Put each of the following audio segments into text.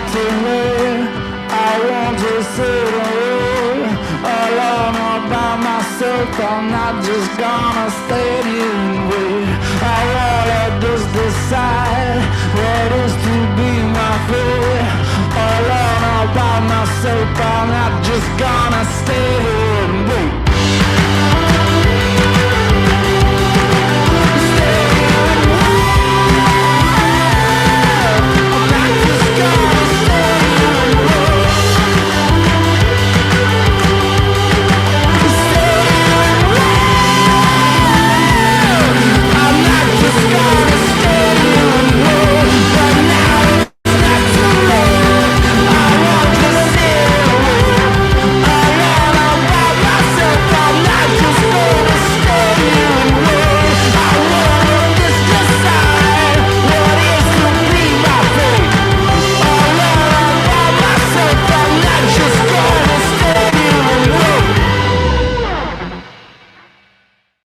live. I want to sit away alone all by myself. I'm not just gonna stay here and wait. I wanna just decide what is to be my fate. Alone all by myself, I'm not just gonna stay here and wait.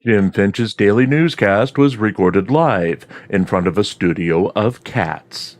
Jim Finch's daily newscast was recorded live in front of a studio of cats.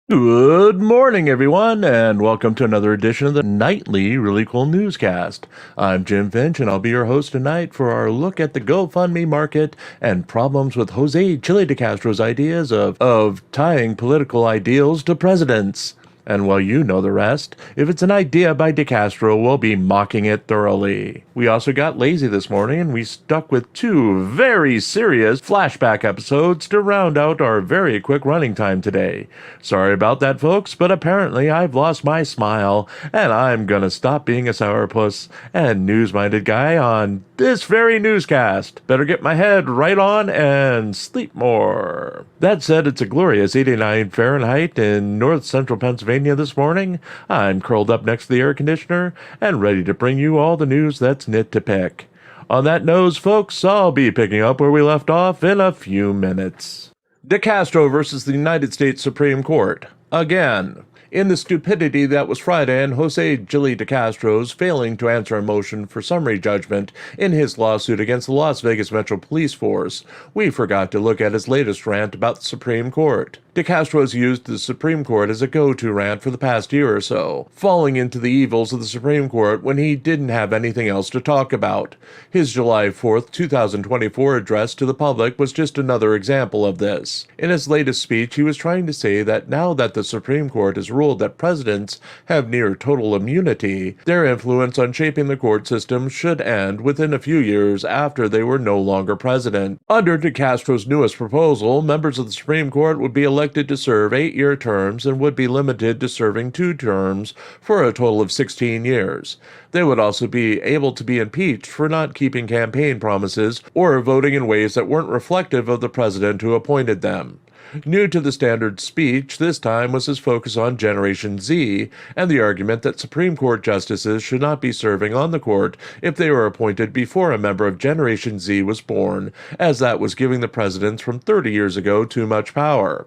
Good morning, everyone, and welcome to another edition of the nightly Really Cool Newscast. I'm Jim Finch, and I'll be your host tonight for our look at the GoFundMe market and problems with Jose Chili de Castro's ideas of tying political ideals to presidents. And well, you know the rest. If it's an idea by De Castro, we'll be mocking it thoroughly. We also got lazy this morning, and we stuck with two very serious flashback episodes to round out our very quick running time today. Sorry about that, folks, but apparently I've lost my smile, and I'm gonna stop being a sourpuss and news-minded guy on this very newscast. Better get my head right on and sleep more. That said, it's a glorious 89 Fahrenheit in north central Pennsylvania this morning. I'm curled up next to the air conditioner and ready to bring you all the news that's knit to pick. On that nose, folks, I'll be picking up where we left off in a few minutes. De Castro versus the United States Supreme Court. Again. In the stupidity that was Friday and Jose Chili de Castro's failing to answer a motion for summary judgment in his lawsuit against the Las Vegas Metro Police Force, we forgot to look at his latest rant about the Supreme Court. De Castro has used the Supreme Court as a go-to rant for the past year or so, falling into the evils of the Supreme Court when he didn't have anything else to talk about. His July 4th, 2024 address to the public was just another example of this. In his latest speech, he was trying to say that now that the Supreme Court has ruled that presidents have near total immunity, their influence on shaping the court system should end within a few years after they were no longer president. Under De Castro's newest proposal, members of the Supreme Court would be elected to serve 8-year terms and would be limited to serving 2 terms for a total of 16 years. They would also be able to be impeached for not keeping campaign promises or voting in ways that weren't reflective of the president who appointed them. New to the standard speech this time was his focus on Generation Z and the argument that Supreme Court justices should not be serving on the court if they were appointed before a member of Generation Z was born, as that was giving the presidents from 30 years ago too much power.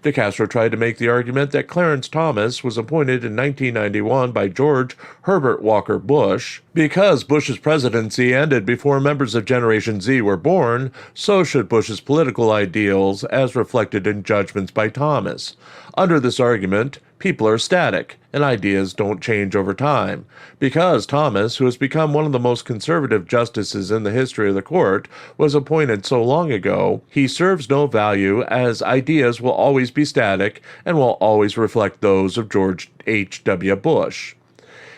De Castro tried to make the argument that Clarence Thomas was appointed in 1991 by George Herbert Walker Bush. Because Bush's presidency ended before members of Generation Z were born, so should Bush's political ideals as reflected in judgments by Thomas. Under this argument, people are static, and ideas don't change over time. Because Thomas, who has become one of the most conservative justices in the history of the court, was appointed so long ago, he serves no value, as ideas will always be static and will always reflect those of George H.W. Bush.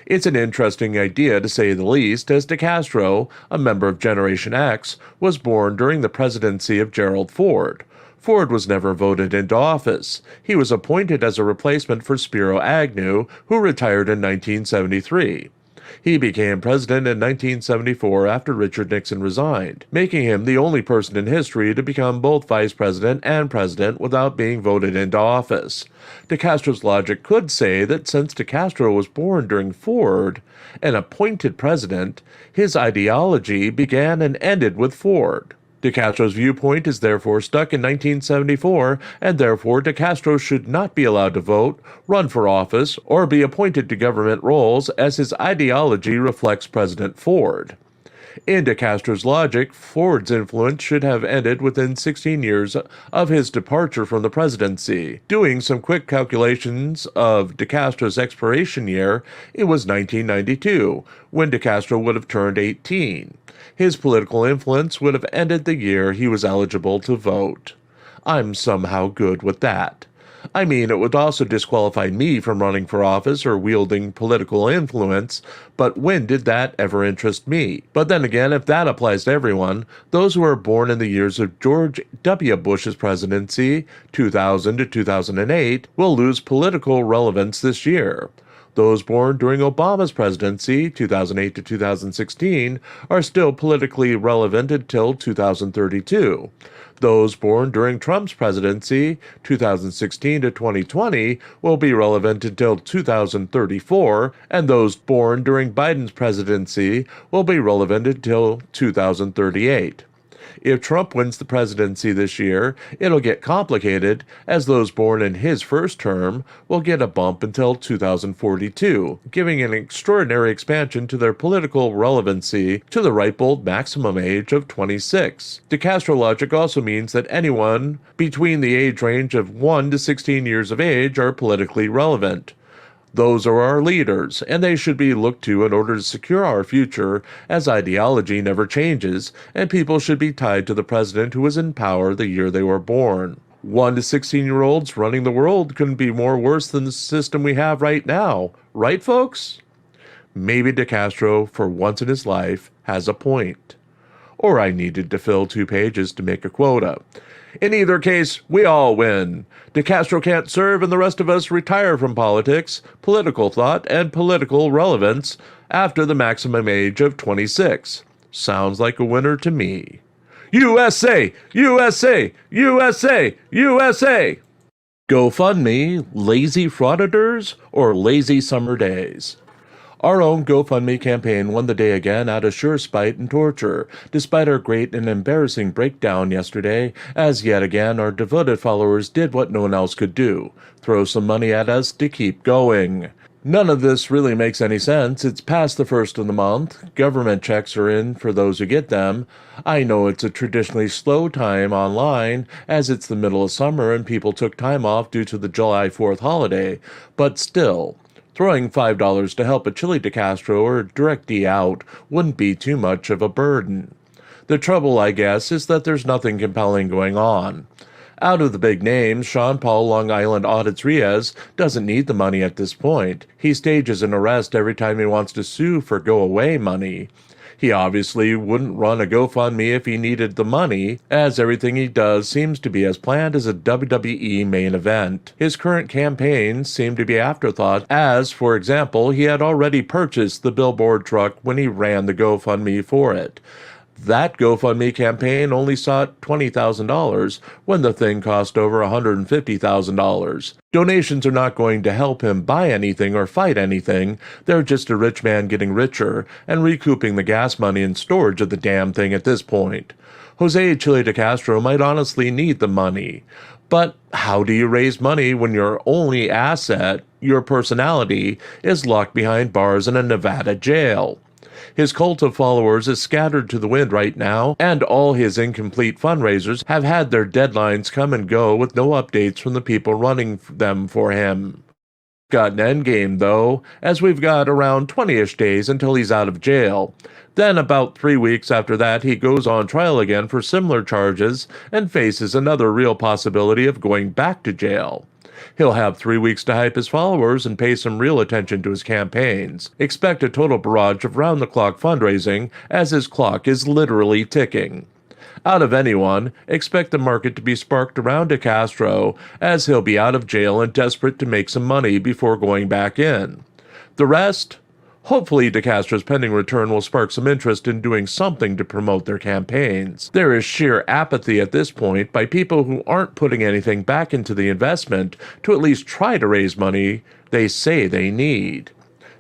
It's an interesting idea, to say the least, as De Castro, a member of Generation X, was born during the presidency of Gerald Ford. Ford was never voted into office. He was appointed as a replacement for Spiro Agnew, who retired in 1973. He became president in 1974 after Richard Nixon resigned, making him the only person in history to become both vice president and president without being voted into office. De Castro's logic could say that since De Castro was born during Ford, an appointed president, his ideology began and ended with Ford. De Castro's viewpoint is therefore stuck in 1974, and therefore De Castro should not be allowed to vote, run for office, or be appointed to government roles, as his ideology reflects President Ford. In DeCastro's logic, Ford's influence should have ended within 16 years of his departure from the presidency. Doing some quick calculations of DeCastro's expiration year, it was 1992, when DeCastro would have turned 18. His political influence would have ended the year he was eligible to vote. I'm somehow good with that. I mean, it would also disqualify me from running for office or wielding political influence, but when did that ever interest me? But then again, if that applies to everyone, those who were born in the years of George W. Bush's presidency, 2000 to 2008, will lose political relevance this year. Those born during Obama's presidency, 2008 to 2016, are still politically relevant until 2032. Those born during Trump's presidency, 2016 to 2020, will be relevant until 2034, and those born during Biden's presidency will be relevant until 2038. If Trump wins the presidency this year, it'll get complicated, as those born in his first term will get a bump until 2042, giving an extraordinary expansion to their political relevancy to the ripe old maximum age of 26. DeCastro logic also means that anyone between the age range of 1 to 16 years of age are politically relevant. Those are our leaders, and they should be looked to in order to secure our future, as ideology never changes, and people should be tied to the president who was in power the year they were born. 1 to 16-year-olds running the world couldn't be more worse than the system we have right now, right, folks? Maybe DeCastro, for once in his life, has a point. Or I needed to fill 2 pages to make a quota. In either case, we all win. DeCastro can't serve and the rest of us retire from politics, political thought, and political relevance after the maximum age of 26. Sounds like a winner to me. USA! USA! USA! USA! GoFundMe, lazy frauditors, or lazy summer days? Our own GoFundMe campaign won the day again out of sheer spite and torture, despite our great and embarrassing breakdown yesterday, as yet again our devoted followers did what no one else could do, throw some money at us to keep going. None of this really makes any sense. It's past the first of the month. Government checks are in for those who get them. I know it's a traditionally slow time online, as it's the middle of summer and people took time off due to the July 4th holiday, but still, throwing $5 to help a Chili DeCastro or DirectD out wouldn't be too much of a burden. The trouble, I guess, is that there's nothing compelling going on. Out of the big names, Sean Paul Long Island Audits Riaz doesn't need the money at this point. He stages an arrest every time he wants to sue for go-away money. He obviously wouldn't run a GoFundMe if he needed the money, as everything he does seems to be as planned as a WWE main event. His current campaigns seem to be afterthought, as, for example, he had already purchased the billboard truck when he ran the GoFundMe for it. That GoFundMe campaign only sought $20,000 when the thing cost over $150,000. Donations are not going to help him buy anything or fight anything. They're just a rich man getting richer and recouping the gas money and storage of the damn thing at this point. Jose Chili DeCastro might honestly need the money. But how do you raise money when your only asset, your personality, is locked behind bars in a Nevada jail? His cult of followers is scattered to the wind right now, and all his incomplete fundraisers have had their deadlines come and go with no updates from the people running them for him. Got an endgame, though, as we've got around 20-ish days until he's out of jail. Then about 3 weeks after that, he goes on trial again for similar charges and faces another real possibility of going back to jail. He'll have 3 weeks to hype his followers and pay some real attention to his campaigns. Expect a total barrage of round-the-clock fundraising, as his clock is literally ticking. Out of anyone, expect the market to be sparked around DeCastro, as he'll be out of jail and desperate to make some money before going back in. The rest? Hopefully DeCastro's pending return will spark some interest in doing something to promote their campaigns. There is sheer apathy at this point by people who aren't putting anything back into the investment to at least try to raise money they say they need.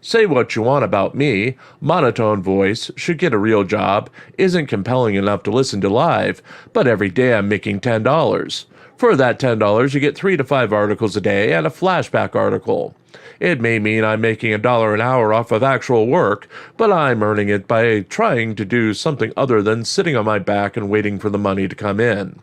Say what you want about me, monotone voice, should get a real job, isn't compelling enough to listen to live, but every day I'm making $10. For that $10, you get 3 to 5 articles a day and a flashback article. It may mean I'm making $1 an hour off of actual work, but I'm earning it by trying to do something other than sitting on my back and waiting for the money to come in.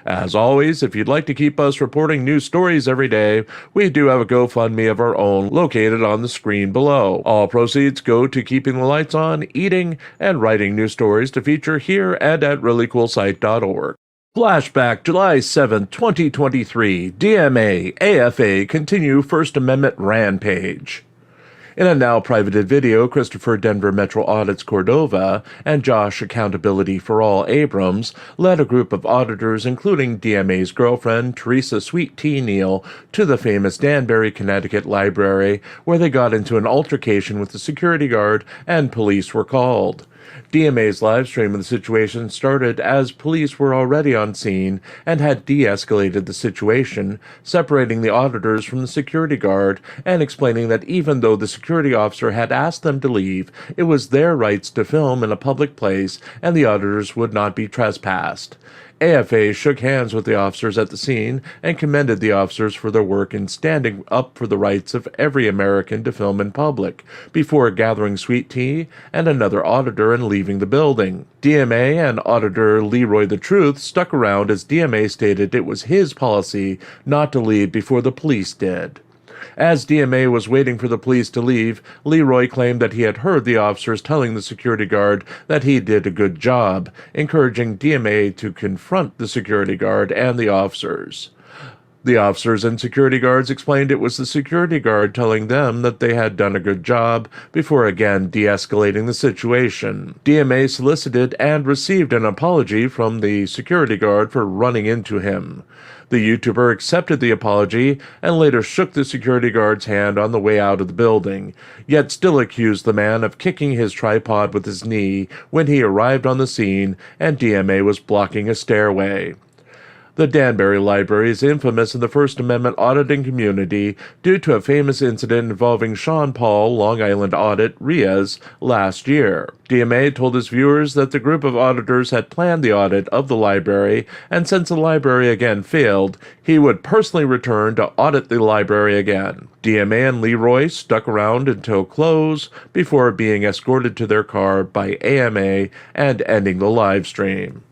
As always, if you'd like to keep us reporting news stories every day, we do have a GoFundMe of our own located on the screen below. All proceeds go to keeping the lights on, eating, and writing news stories to feature here and at ReallyCoolSite.org. Flashback July 7, 2023. DMA, AFA continue First Amendment rampage. In a now privated video, Christopher Denver Metro Audits Cordova and Josh Accountability for All Abrams led a group of auditors, including DMA's girlfriend, Teresa Sweet Tea Neal, to the famous Danbury, Connecticut library, where they got into an altercation with the security guard and police were called. DMA's live stream of the situation started as police were already on scene and had de-escalated the situation, separating the auditors from the security guard and explaining that even though the security officer had asked them to leave, it was their rights to film in a public place and the auditors would not be trespassed. AFA shook hands with the officers at the scene and commended the officers for their work in standing up for the rights of every American to film in public, before gathering sweet tea and another auditor and leaving the building. DMA and Auditor Leroy the Truth stuck around as DMA stated it was his policy not to leave before the police did. As DMA was waiting for the police to leave, Leroy claimed that he had heard the officers telling the security guard that he did a good job, encouraging DMA to confront the security guard and the officers. The officers and security guards explained it was the security guard telling them that they had done a good job before again de-escalating the situation. DMA solicited and received an apology from the security guard for running into him. The YouTuber accepted the apology and later shook the security guard's hand on the way out of the building, yet still accused the man of kicking his tripod with his knee when he arrived on the scene and DMA was blocking a stairway. The Danbury Library is infamous in the First Amendment auditing community due to a famous incident involving Sean Paul Long Island Audit (RIAS) last year. DMA told his viewers that the group of auditors had planned the audit of the library, and since the library again failed, he would personally return to audit the library again. DMA and Leroy stuck around until close before being escorted to their car by AMA and ending the live stream.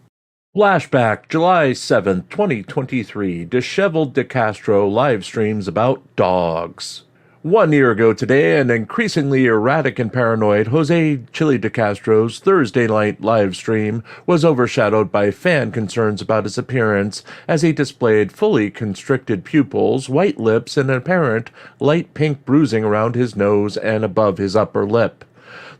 Flashback July 7, 2023. Disheveled DeCastro live streams about dogs. 1 year ago today, an increasingly erratic and paranoid Jose Chili DeCastro's Thursday night live stream was overshadowed by fan concerns about his appearance as he displayed fully constricted pupils, white lips, and an apparent light pink bruising around his nose and above his upper lip.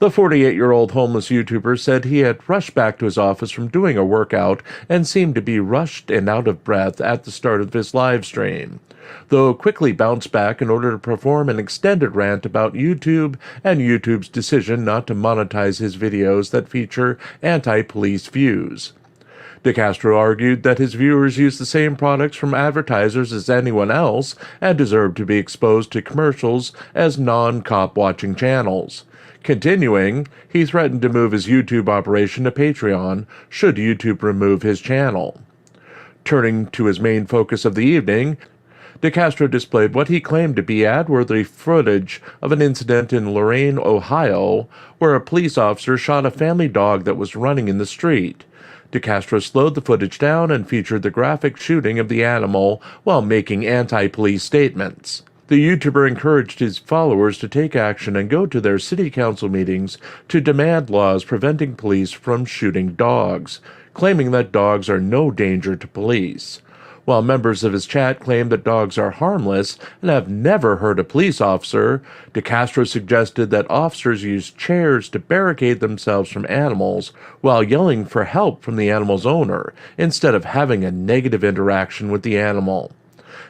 The 48-year-old homeless YouTuber said he had rushed back to his office from doing a workout and seemed to be rushed and out of breath at the start of his live stream, though quickly bounced back in order to perform an extended rant about YouTube and YouTube's decision not to monetize his videos that feature anti-police views. DeCastro argued that his viewers use the same products from advertisers as anyone else and deserve to be exposed to commercials as non-cop watching channels. Continuing, he threatened to move his YouTube operation to Patreon should YouTube remove his channel. Turning to his main focus of the evening, DeCastro displayed what he claimed to be ad-worthy footage of an incident in Lorain, Ohio, where a police officer shot a family dog that was running in the street. DeCastro slowed the footage down and featured the graphic shooting of the animal while making anti-police statements. The YouTuber encouraged his followers to take action and go to their city council meetings to demand laws preventing police from shooting dogs, claiming that dogs are no danger to police. While members of his chat claim that dogs are harmless and have never hurt a police officer, DeCastro suggested that officers use chairs to barricade themselves from animals while yelling for help from the animal's owner, instead of having a negative interaction with the animal.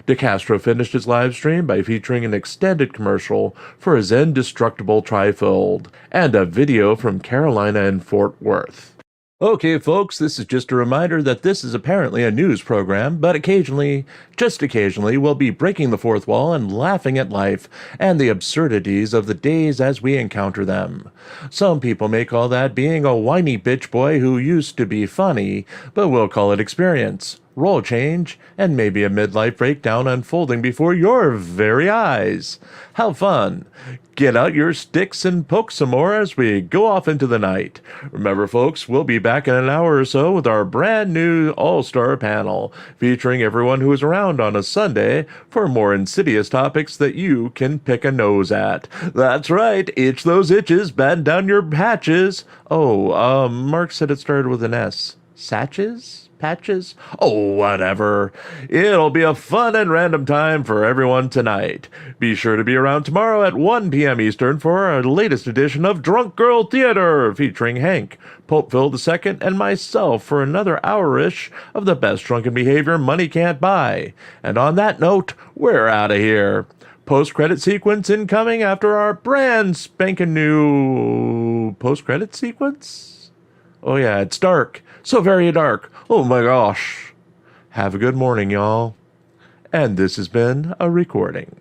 DeCastro finished his live stream by featuring an extended commercial for his indestructible trifold and a video from Carolina and Fort Worth. Okay, folks, this is just a reminder that this is apparently a news program, but occasionally, just occasionally, we'll be breaking the fourth wall and laughing at life and the absurdities of the days as we encounter them. Some people may call that being a whiny bitch boy who used to be funny, but we'll call it experience. role change, and maybe a midlife breakdown unfolding before your very eyes. How fun! Get out your sticks and poke some more as we go off into the night. Remember, folks, we'll be back in an hour or so with our brand new all-star panel, featuring everyone who is around on a Sunday for more insidious topics that you can pick a nose at. That's right, itch those itches, batten down your hatches. Oh, Mark said it started with an S. Satches? Patches? Oh, whatever. It'll be a fun and random time for everyone tonight. Be sure to be around tomorrow at 1 p.m. Eastern for our latest edition of Drunk Girl Theater, featuring Hank, Popeville II, and myself for another hour-ish of the best drunken behavior money can't buy. And on that note, we're out of here. Post-credit sequence incoming after our brand spanking new post-credit sequence? Oh yeah, it's dark. So very dark. Oh my gosh. Have a good morning, y'all. And this has been a recording.